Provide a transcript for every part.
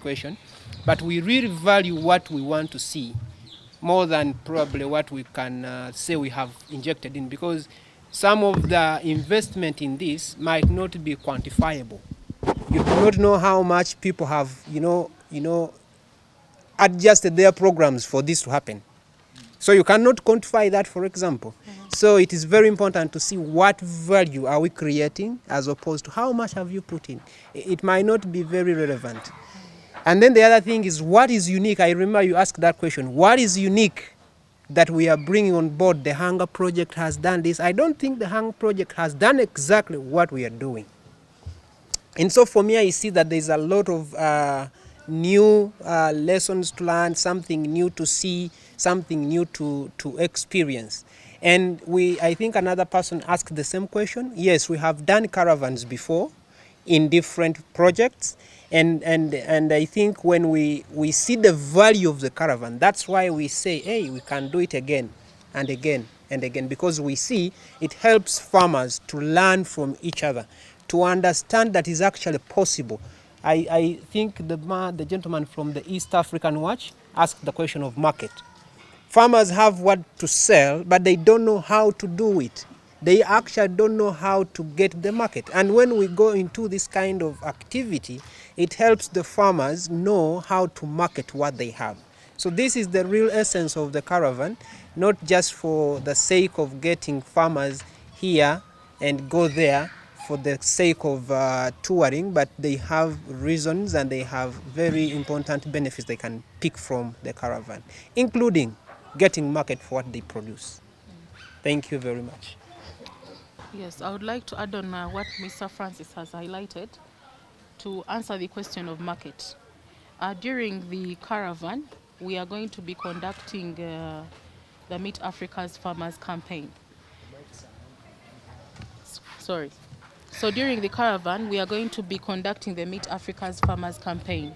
question, but we really value what we want to see more than probably what we can say we have injected in, because some of the investment in this might not be quantifiable. You do not know how much people have, adjusted their programs for this to happen. So you cannot quantify that, for example. So it is very important to see what value are we creating as opposed to how much have you put in. It might not be very relevant. And then the other thing is, what is unique? I remember you asked that question. What is unique that we are bringing on board? The Hunger Project has done this. I don't think the Hunger Project has done exactly what we are doing. And so for me, I see that there's a lot of new lessons to learn, something new to see, something new to experience. And I think another person asked the same question. Yes, we have done caravans before in different projects. And I think when we see the value of the caravan, that's why we say, hey, we can do it again and again and again, because we see it helps farmers to learn from each other, to understand that is actually possible. I think the gentleman from the East African Watch asked the question of market. Farmers have what to sell, but they don't know how to do it. They actually don't know how to get the market. And when we go into this kind of activity, it helps the farmers know how to market what they have. So this is the real essence of the caravan, not just for the sake of getting farmers here and go there for the sake of touring, but they have reasons and they have very important benefits they can pick from the caravan, including getting market for what they produce. Thank you very much. Yes, I would like to add on what Mr. Francis has highlighted to answer the question of market. During the caravan, we are going to be conducting the Meet Africa's Farmers Campaign. Sorry. So during the caravan, we are going to be conducting the Meet Africa's Farmers Campaign.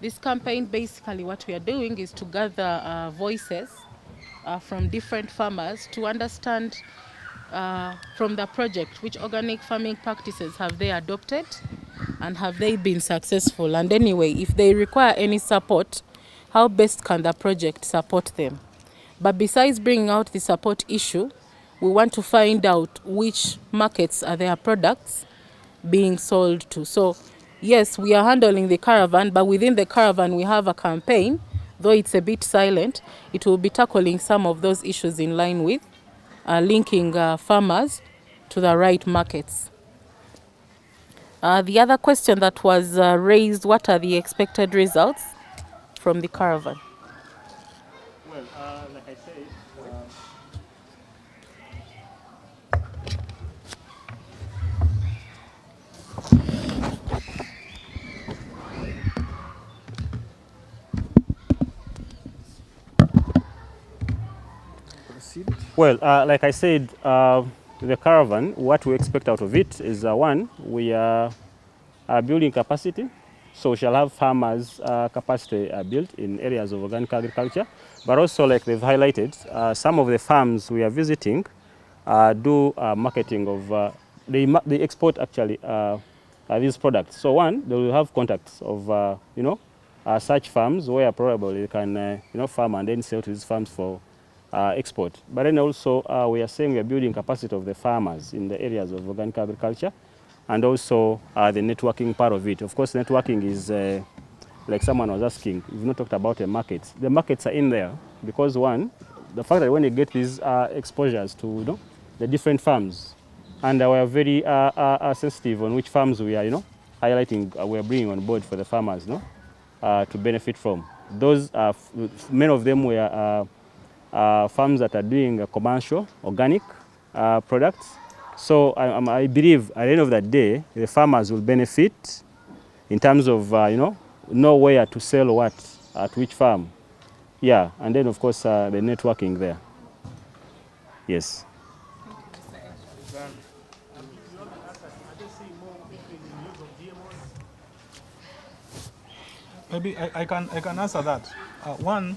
This campaign, basically what we are doing is to gather voices from different farmers to understand from the project which organic farming practices have they adopted and have they been successful, and anyway, if they require any support, how best can the project support them. But besides bringing out the support issue, we want to find out which markets are their products being sold to. So yes, we are handling the caravan, but within the caravan we have a campaign, though it's a bit silent. It will be tackling some of those issues in line with linking farmers to the right markets. The other question that was raised, what are the expected results from the caravan? Well, like I said, the caravan, what we expect out of it is one, we are building capacity. So we shall have farmers' capacity built in areas of organic agriculture. But also, like they've highlighted, some of the farms we are visiting do marketing of, they export actually these products. So one, they will have contacts of, such farms where probably they can, farm and then sell to these farms for export. But then also we are saying we are building capacity of the farmers in the areas of organic agriculture, and also the networking part of it. Of course, networking is, like someone was asking, we've not talked about the markets. The markets are in there because one, the fact that when you get these exposures to the different farms, and we are very sensitive on which farms we are highlighting, we are bringing on board for the farmers to benefit from. Those many of them were farms that are doing commercial organic products. So I believe at the end of that day, the farmers will benefit in terms of know where to sell what at which farm. Yeah, and then of course the networking there. Yes. Maybe I can answer that. One,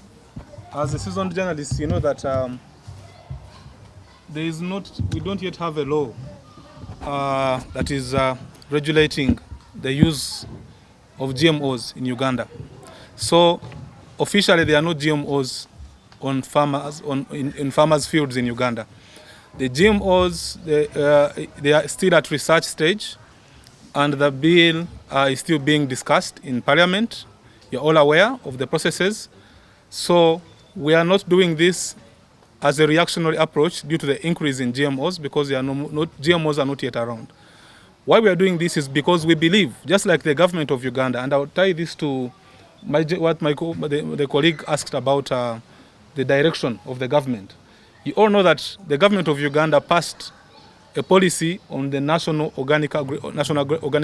as a seasoned journalist, you know that we don't yet have a law that is regulating the use of GMOs in Uganda. So officially there are no GMOs on farmers in farmers' fields in Uganda. The GMOs they are still at research stage, and the bill is still being discussed in Parliament. You're all aware of the processes. So we are not doing this as a reactionary approach due to the increase in GMOs, because GMOs are not yet around. Why we are doing this is because we believe, just like the government of Uganda, and I'll tie this to the colleague asked about the direction of the government. You all know that the government of Uganda passed a policy on the national organic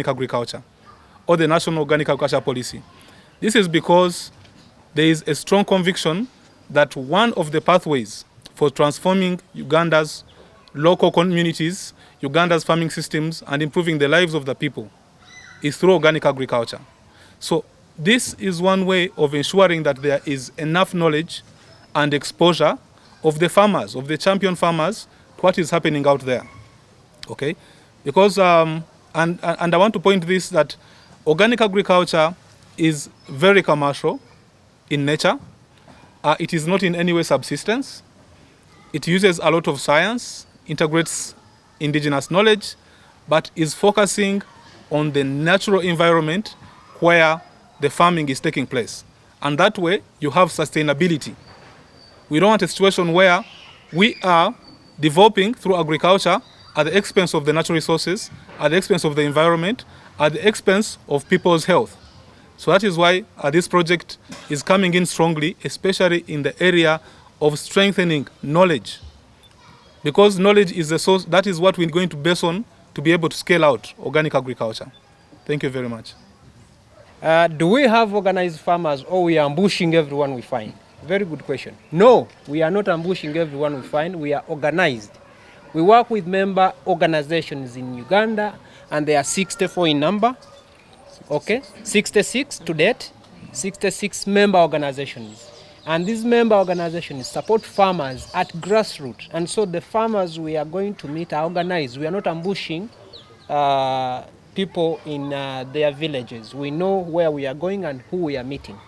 agriculture, or the national organic agriculture policy. This is because there is a strong conviction that one of the pathways for transforming Uganda's local communities, Uganda's farming systems, and improving the lives of the people is through organic agriculture. So this is one way of ensuring that there is enough knowledge and exposure of the farmers, of the champion farmers, to what is happening out there. Okay? Because, and I want to point this, that organic agriculture is very commercial in nature. It is not in any way subsistence. It uses a lot of science, integrates indigenous knowledge, but is focusing on the natural environment where the farming is taking place. And that way, you have sustainability. We don't want a situation where we are developing through agriculture at the expense of the natural resources, at the expense of the environment, at the expense of people's health. So that is why this project is coming in strongly, especially in the area of strengthening knowledge. Because knowledge is the source, that is what we're going to base on to be able to scale out organic agriculture. Thank you very much. Do we have organized farmers, or we are ambushing everyone we find? Very good question. No, we are not ambushing everyone we find. We are organized. We work with member organizations in Uganda, and they are 64 in number. Okay, 66 to date, 66 member organizations. And these member organizations support farmers at grassroots. And so the farmers we are going to meet are organized. We are not ambushing people in their villages. We know where we are going and who we are meeting.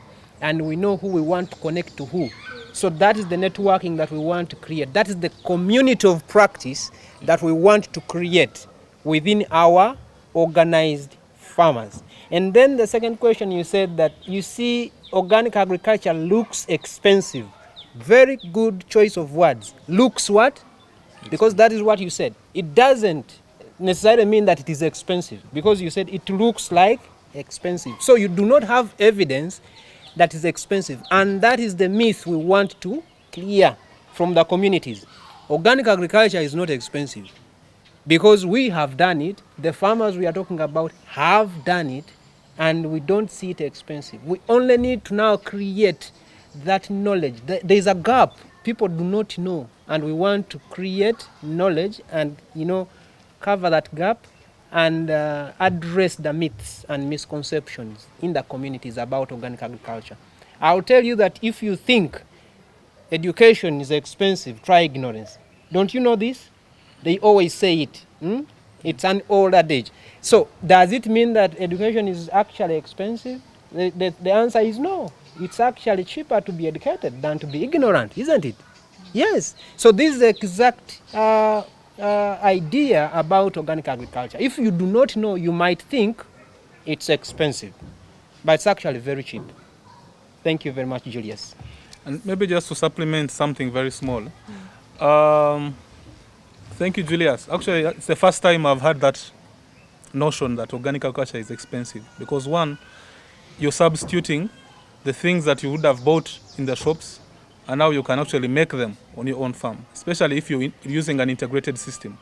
And we know who we want to connect to who. So that is the networking that we want to create. That is the community of practice that we want to create within our organized farmers. And then the second question, you said that you see organic agriculture looks expensive. Very good choice of words. Looks what? Because that is what you said. It doesn't necessarily mean that it is expensive, because you said it looks like expensive. So you do not have evidence that is expensive. And that is the myth we want to clear from the communities. Organic agriculture is not expensive, because we have done it. The farmers we are talking about have done it, and we don't see it expensive. We only need to now create that knowledge. There is a gap. People do not know, and we want to create knowledge and, cover that gap and address the myths and misconceptions in the communities about organic agriculture. I'll tell you that if you think education is expensive, try ignorance. Don't you know this? They always say it. It's an old adage. So does it mean that education is actually expensive? The answer is no. It's actually cheaper to be educated than to be ignorant, isn't it? Yes. So this is the exact idea about organic agriculture. If you do not know, you might think it's expensive, but it's actually very cheap. Thank you very much, Julius. And maybe just to supplement something very small. Thank you, Julius. Actually, it's the first time I've heard that notion that organic agriculture is expensive, because one, you're substituting the things that you would have bought in the shops, and now you can actually make them on your own farm, especially if you're using an integrated system.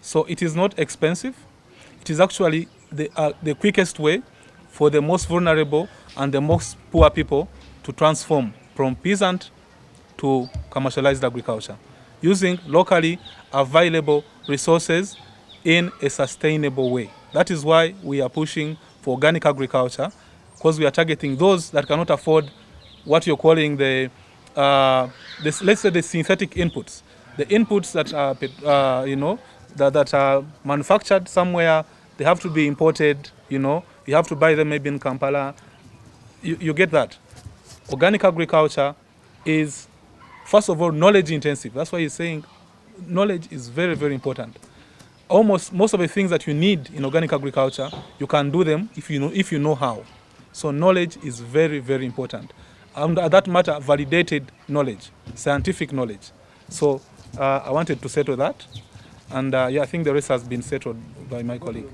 So it is not expensive. It is actually the quickest way for the most vulnerable and the most poor people to transform from peasant to commercialized agriculture, using locally available resources in a sustainable way. That is why we are pushing for organic agriculture, because we are targeting those that cannot afford what you're calling let's say the synthetic inputs, the inputs that are that are manufactured somewhere. They have to be imported, You have to buy them maybe in Kampala. You get that. Organic agriculture is, first of all, knowledge intensive. That's why he's saying knowledge is very, very important. Almost most of the things that you need in organic agriculture, you can do them if you know how. So knowledge is very, very important. And that matter, validated knowledge, scientific knowledge. So I wanted to settle that. And yeah, I think the rest has been settled by my colleague.